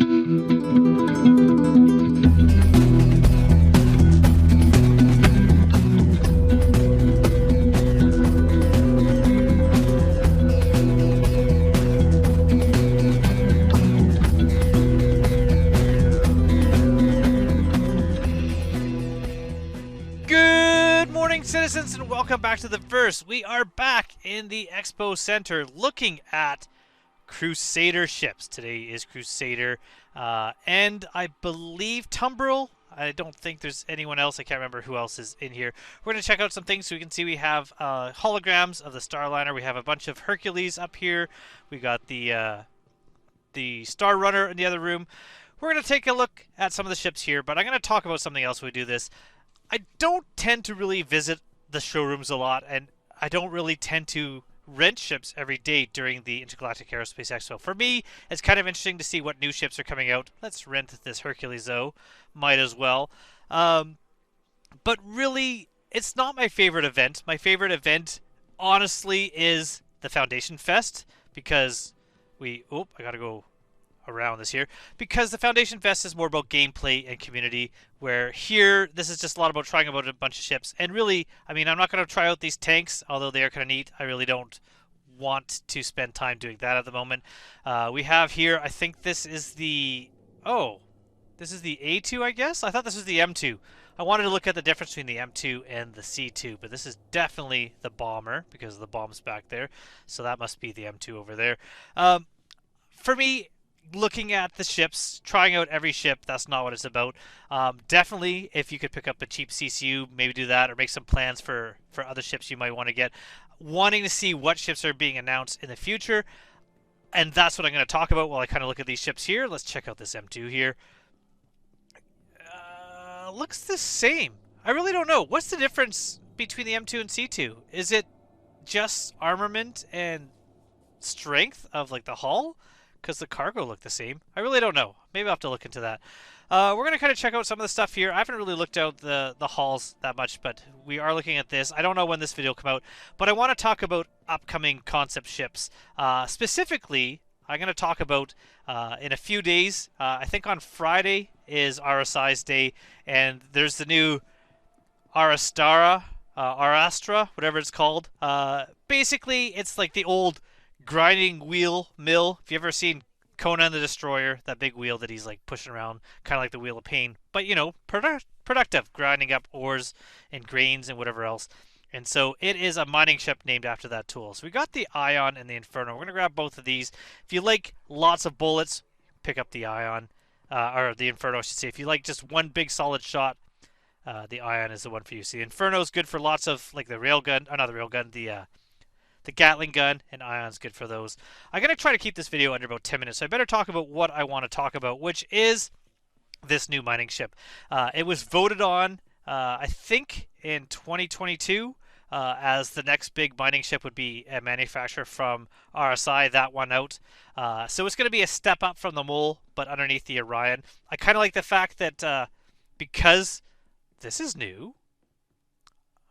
Citizens, and welcome back to the Verse. We are back in the Expo Center looking at Crusader ships. Today is Crusader and I believe Tumbril. I don't think there's anyone else. I can't remember who else is in here. We're going to check out some things. So we can see we have holograms of the Starliner. We have a bunch of Hercules up here. We got the Star Runner in the other room. We're going to take a look at some of the ships here, but I'm going to talk about something else when we do this. I don't tend to really visit the showrooms a lot, and I don't really tend to rent ships every day during the Intergalactic Aerospace Expo. For me, it's kind of interesting to see what new ships are coming out. Let's rent this Hercules, though. Might as well. But really, it's not my favorite event. My favorite event, honestly, is the Foundation Fest, because I gotta go around this here, because the Foundation Fest is more about gameplay and community, where here this is just a lot about trying out a bunch of ships. And really, I mean, I'm not going to try out these tanks, although they are kind of neat. I really don't want to spend time doing that at the moment. We have here, I think this is the this is the A2, I guess. I thought this was the M2. I wanted to look at the difference between the M2 and the C2, but this is definitely the bomber because of the bombs back there, so that must be the M2 over there. For me, looking at the ships, trying out every ship, that's not what it's about. Definitely, if you could pick up a cheap CCU, maybe do that, or make some plans for other ships you might want to get. Wanting to see what ships are being announced in the future, and that's what I'm going to talk about while I kind of look at these ships here. Let's check out this M2 here. Looks the same. I really don't know. What's the difference between the M2 and C2? Is it just armament and strength of like the hull? Because the cargo looked the same. I really don't know. Maybe I'll have to look into that. We're going to kind of check out some of the stuff here. I haven't really looked out the hulls that much, but we are looking at this. I don't know when this video will come out, but I want to talk about upcoming concept ships. Specifically, I'm going to talk about in a few days. I think on Friday is RSI's day, and there's the new Arastra, whatever it's called. Basically, it's like the old grinding wheel mill. If you ever seen Conan the Destroyer, that big wheel that he's like pushing around, kind of like the Wheel of Pain, but you know, productive, grinding up ores and grains and whatever else. And so it is a mining ship named after that tool. So we got the Ion and the Inferno. We're gonna grab both of these. If you like lots of bullets, pick up the Ion, or the Inferno, I should say. If you like just one big solid shot, the Ion is the one for you. So the Inferno is good for lots of like the railgun, not the railgun, the Gatling gun, and Ion's good for those. I'm going to try to keep this video under about 10 minutes, so I better talk about what I want to talk about, which is this new mining ship. It was voted on, I think, in 2022, as the next big mining ship would be a manufacturer from RSI, that one out. So it's going to be a step up from the Mole, but underneath the Orion. I kind of like the fact that because this is new.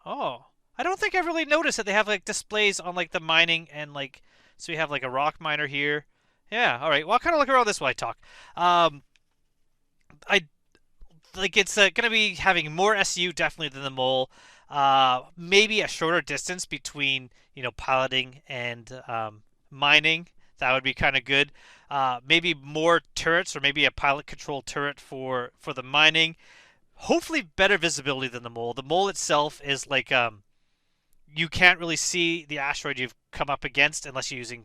Oh, I don't think I've really noticed that they have like displays on like the mining and like, so we have like a rock miner here. Yeah, all right. Well, I'll kind of look around this while I talk. I like it's going to be having more SU definitely than the Mole. Maybe a shorter distance between, you know, piloting and mining. That would be kind of good. Maybe more turrets, or maybe a pilot control turret for the mining. Hopefully better visibility than the Mole. The Mole itself is like you can't really see the asteroid you've come up against unless you're using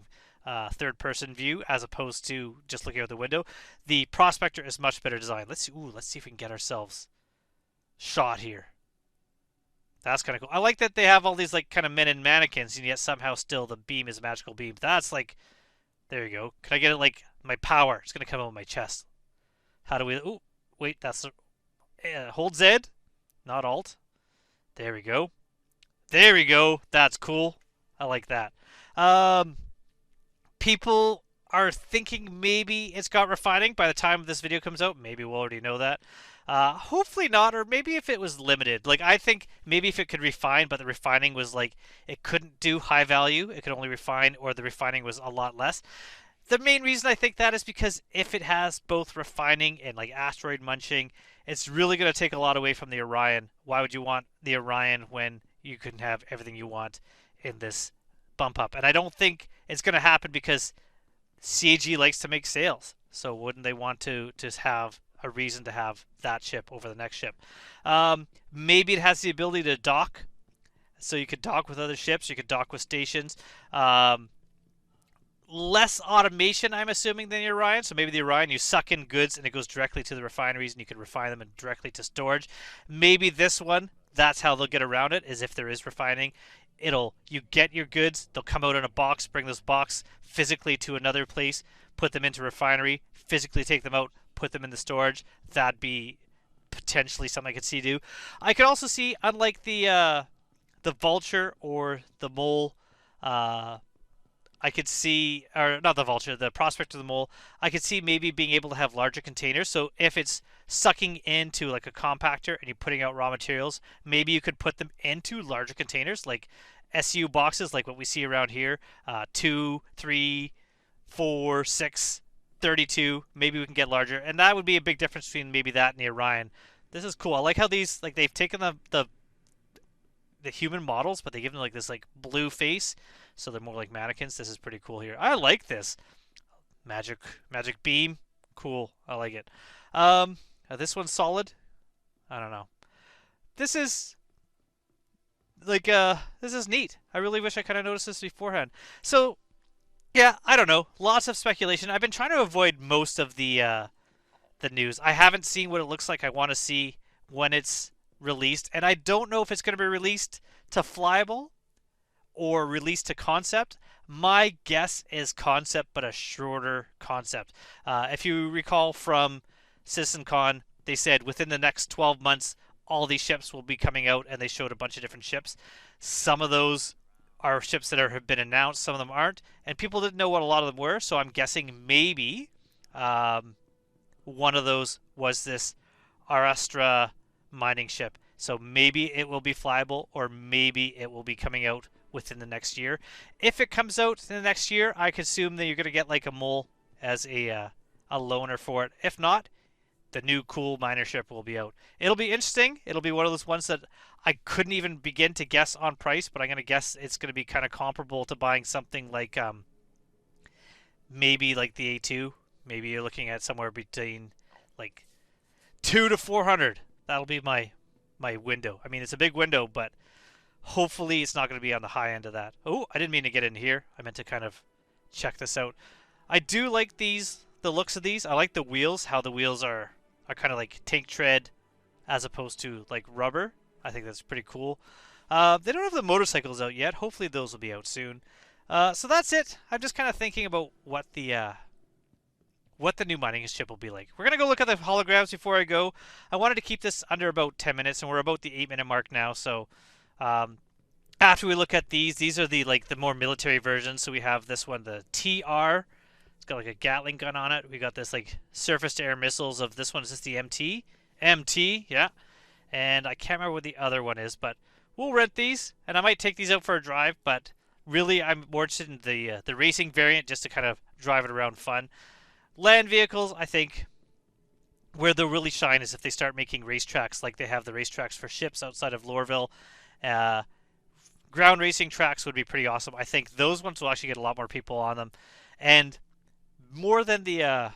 third-person view, as opposed to just looking out the window. The Prospector is much better designed. Let's see if we can get ourselves shot here. That's kind of cool. I like that they have all these like kind of men in mannequins, and yet somehow still the beam is a magical beam. That's like, there you go. Can I get it like my power? It's gonna come out of my chest. How do we? Oh, wait, that's hold Z, not Alt. There we go. There we go. That's cool. I like that. People are thinking maybe it's got refining by the time this video comes out. Maybe we'll already know that. Hopefully not, or maybe if it was limited. Like, I think maybe if it could refine, but the refining was like, it couldn't do high value. It could only refine, or the refining was a lot less. The main reason I think that is because if it has both refining and like asteroid munching, it's really going to take a lot away from the Orion. Why would you want the Orion when you can have everything you want in this bump up? And I don't think it's going to happen because CAG likes to make sales. So wouldn't they want to just have a reason to have that ship over the next ship? Maybe it has the ability to dock, so you could dock with other ships. You could dock with stations. Less automation, I'm assuming, than the Orion. So maybe the Orion, you suck in goods and it goes directly to the refineries and you can refine them and directly to storage. Maybe this one, that's how they'll get around it, is if there is refining. You get your goods, they'll come out in a box, bring this box physically to another place, put them into refinery, physically take them out, put them in the storage. That'd be potentially something I could see do. I could also see, unlike the Vulture or the Mole, I could see, or not the Vulture, the Prospect or the Mole, I could see maybe being able to have larger containers. So if it's sucking into like a compactor and you're putting out raw materials, maybe you could put them into larger containers, like SU boxes, like what we see around here, 2, 3, 4, 6, 32. Maybe we can get larger, and that would be a big difference between maybe that and the Orion. This is cool. I like how these, like, they've taken the human models, but they give them like this like blue face, so they're more like mannequins. This is pretty cool here. I like this. Magic beam, cool. I like it. This one's solid. I don't know. This is like this is neat. I really wish I kind of noticed this beforehand. So yeah, I don't know. Lots of speculation. I've been trying to avoid most of the news. I haven't seen what it looks like. I want to see when it's released, and I don't know if it's going to be released to flyable or released to concept. My guess is concept, but a shorter concept. If you recall from CitizenCon, they said within the next 12 months, all these ships will be coming out, and they showed a bunch of different ships. Some of those are ships that have been announced, some of them aren't, and people didn't know what a lot of them were, so I'm guessing maybe one of those was this Arastra mining ship. So maybe it will be flyable, or maybe it will be coming out within the next year. If it comes out in the next year, I could assume that you're going to get like a Mole as a loaner for it. If not, the new cool miner ship will be out. It'll be interesting. It'll be one of those ones that I couldn't even begin to guess on price, but I'm going to guess it's going to be kind of comparable to buying something like maybe like the A2. Maybe you're looking at somewhere between like 2 to 400. That'll be my window. I mean, it's a big window, but hopefully it's not going to be on the high end of that. Oh, I didn't mean to get in here. I meant to kind of check this out. I do like these, the looks of these. I like the wheels, how the wheels are kind of like tank tread as opposed to like rubber. I think that's pretty cool. They don't have the motorcycles out yet. Hopefully those will be out soon. So that's it. I'm just kind of thinking about what the new mining ship will be like. We're going to go look at the holograms before I go. I wanted to keep this under about 10 minutes, and we're about the 8-minute mark now. So after we look at these are the more military versions. So we have this one, the TR. It's got like a Gatling gun on it. We got this like surface-to-air missiles of this one. Is this the MT? MT, yeah. And I can't remember what the other one is, but we'll rent these, and I might take these out for a drive. But really, I'm more interested in the racing variant just to kind of drive it around fun. Land vehicles, I think, where they'll really shine is if they start making racetracks like they have the racetracks for ships outside of Lorville. Ground racing tracks would be pretty awesome. I think those ones will actually get a lot more people on them. And more than the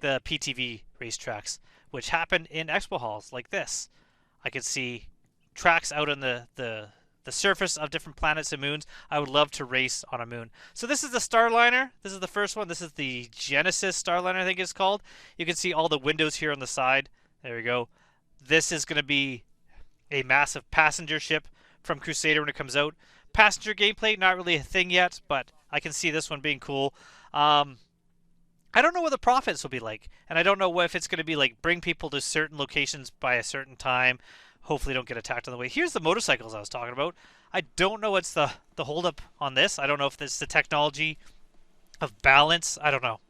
PTV racetracks, which happen in expo halls like this. I could see tracks out on the surface of different planets and moons. I would love to race on a moon. So this is the Starliner. This is the first one. This is the Genesis Starliner, I think it's called. You can see all the windows here on the side. There we go. This is going to be a massive passenger ship from Crusader when it comes out. Passenger gameplay, not really a thing yet, but I can see this one being cool. I don't know what the profits will be like, and I don't know if it's going to be like bring people to certain locations by a certain time. Hopefully don't get attacked on the way. Here's the motorcycles I was talking about. I don't know what's the holdup on this. I don't know if this is the technology of balance. I don't know.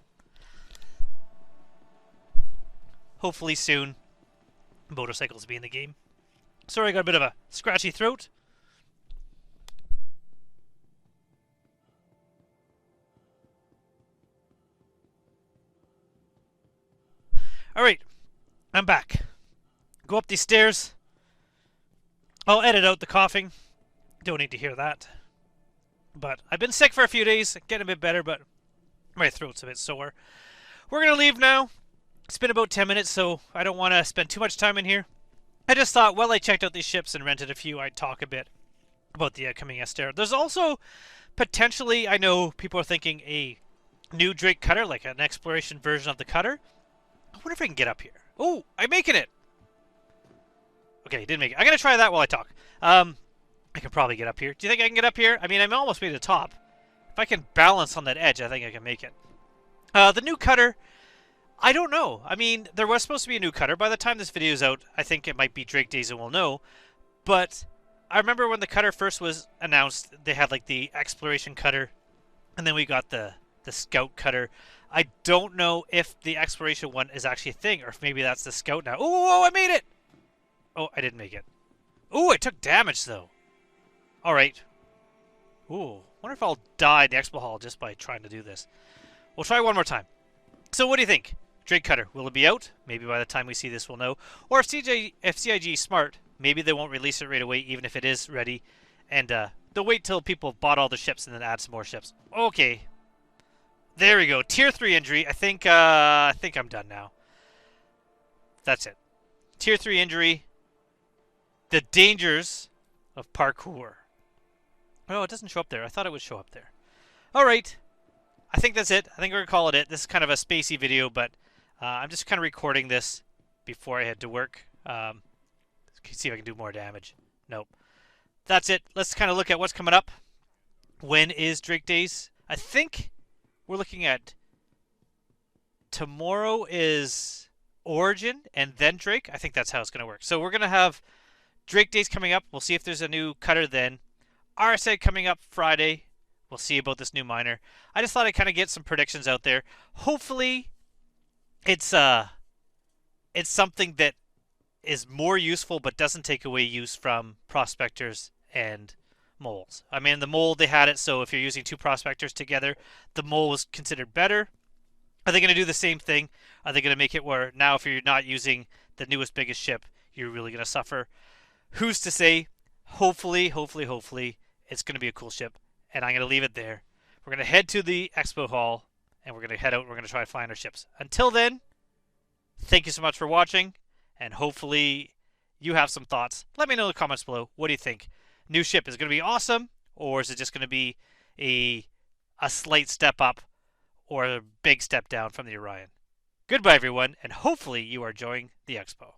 Hopefully soon motorcycles will be in the game. Sorry, I got a bit of a scratchy throat. Alright, I'm back. Go up these stairs. I'll edit out the coughing. Don't need to hear that. But I've been sick for a few days, getting a bit better, but my throat's a bit sore. We're going to leave now. It's been about 10 minutes, so I don't want to spend too much time in here. I just thought, while I checked out these ships and rented a few, I'd talk a bit about the coming Esther. There's also potentially, I know people are thinking, a new Drake cutter, like an exploration version of the cutter. I wonder if I can get up here. Oh, I'm making it! Okay, didn't make it. I'm going to try that while I talk. I can probably get up here. Do you think I can get up here? I mean, I'm almost made to the top. If I can balance on that edge, I think I can make it. The new cutter, I don't know. I mean, there was supposed to be a new cutter. By the time this video is out, I think it might be Drake Days and we'll know. But I remember when the cutter first was announced, they had like the exploration cutter, and then we got the scout cutter. I don't know if the exploration one is actually a thing, or if maybe that's the scout now. Oh, I made it! Oh, I didn't make it. Oh, I took damage though. Alright. Ooh, wonder if I'll die in the expo hall just by trying to do this. We'll try one more time. So what do you think? Drake cutter, will it be out? Maybe by the time we see this we'll know. Or if CIG is smart, maybe they won't release it right away even if it is ready. And they'll wait till people have bought all the ships and then add some more ships. Okay. There we go. Tier 3 injury. I think I'm done now. That's it. Tier 3 injury. The dangers of parkour. Oh, it doesn't show up there. I thought it would show up there. Alright. I think that's it. I think we're going to call it. This is kind of a spacey video, but I'm just kind of recording this before I head to work. See if I can do more damage. Nope. That's it. Let's kind of look at what's coming up. When is Drake Days? I think we're looking at tomorrow is Origin and then Drake. I think that's how it's going to work. So we're going to have Drake Days coming up. We'll see if there's a new cutter then. RSI coming up Friday. We'll see about this new miner. I just thought I'd kind of get some predictions out there. Hopefully, it's something that is more useful but doesn't take away use from prospectors and moles. I mean, the mole, they had it, so if you're using two prospectors together, the mole was considered better. Are they going to do the same thing? Are they going to make it where now if you're not using the newest, biggest ship, you're really going to suffer? Who's to say? Hopefully, it's going to be a cool ship. And I'm going to leave it there. We're going to head to the expo hall, and we're going to head out. We're going to try to find our ships. Until then, thank you so much for watching, and hopefully you have some thoughts. Let me know in the comments below. What do you think? New ship, is it going to be awesome, or is it just going to be a slight step up or a big step down from the Orion? Goodbye, everyone, and hopefully you are enjoying the expo.